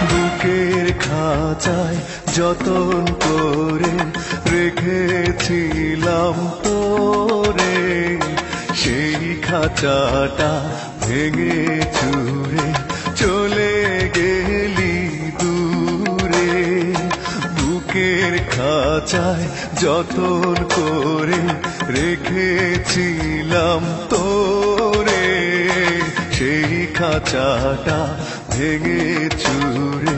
বুকের খাঁচায় যতন করে রেখেছিলাম তোরে, সেই খাঁচাটা ভেঙে চুরে চলে গেলি দূরে। বুকের খাঁচায় যতন করে রেখেছিলাম তোরে, সেই খাঁচাটা ভেঙে চুরে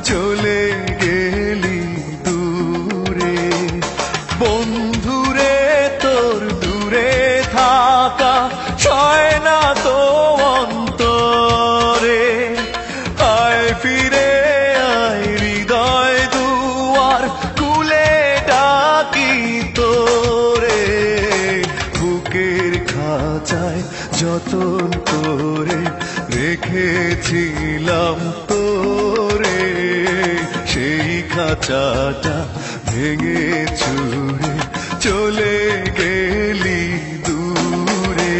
চলে গেলি দূরে। বন্ধুরে তোর দূরে থাকা সয় না তো অন্তরে, আয় ফিরে আয় হৃদয় দুয়ার খুলে ডাকি তোরে। বুকের খাঁচায় যতন করে রেখেছিলাম তোরে, সেই খাঁচাটা ভেঙে চুরে চলে গেলি দূরে।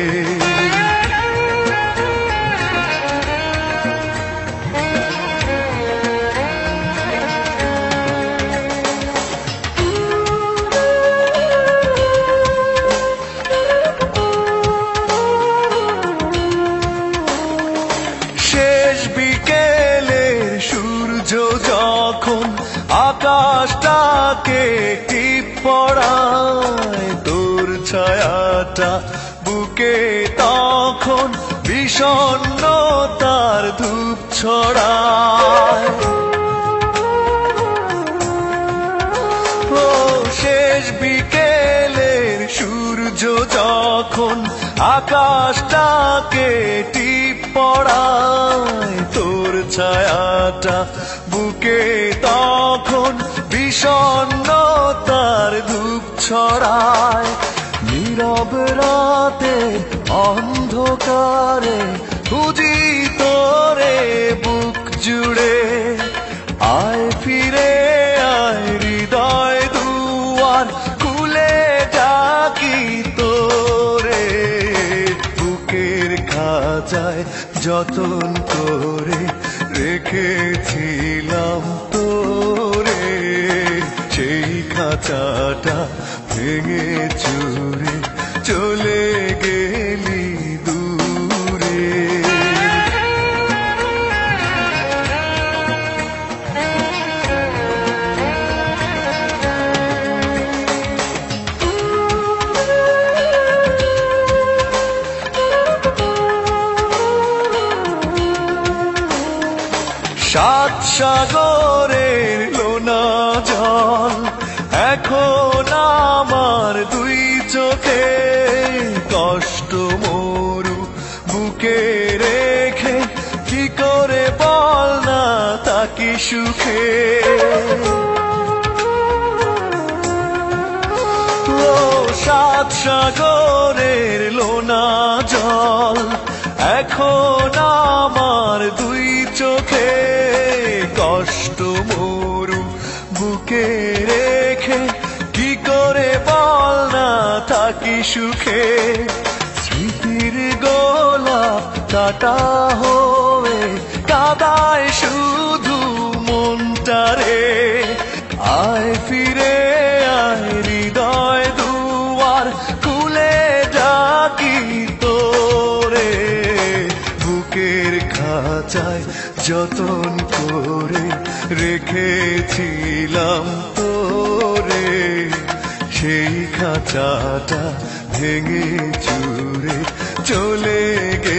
শেষ বিকেলের সূর্য যখন আকাশটাকে টিপ পড়ায়, তোর ছায়াটা বুকে তখন বিষণ্ণতার ধূপ ছড়ায়। ও শেষ বিকেলের সূর্য যখন আকাশটাকে টিপ পড়ায়, তোর ছায়াটা বুকে তখন বিষণ্ণতার ধূপ ছড়ায়। নীরব রাতে অন্ধকারে খুঁজি তোরে বুক জুড়ে, আয় ফিরে আয় হৃদয় দুয়ার খুলে ডাকি তোরে। বুকের খাঁচায় যতন করে রেখেছিলাম তোরে, সেই খাঁচাটা ভেঙে চুরে চলে গেলি দূরে। সাত সাগরের লোনা জল এখন আমার দুই চোখে, কষ্ট মরু বুকে রেখে কি করে বল না তাকি সুখে। ও সাত সাগরের লোনা জল এখন আমার দুই চোখে, কষ্ট মরু বুকে রেখে কি করে বল না থাকি সুখে। স্মৃতির গোলাপ কাটা হয়ে কাদায় শুধু মনটারে, আয় ফিরে আয় হৃদয় দুয়ার খুলে ডাকি তোরে। বুকের খাঁচায় যতন করে রেখেছিলাম তোরে, সেই খাঁচাটা ভেঙে চুরে চলে গে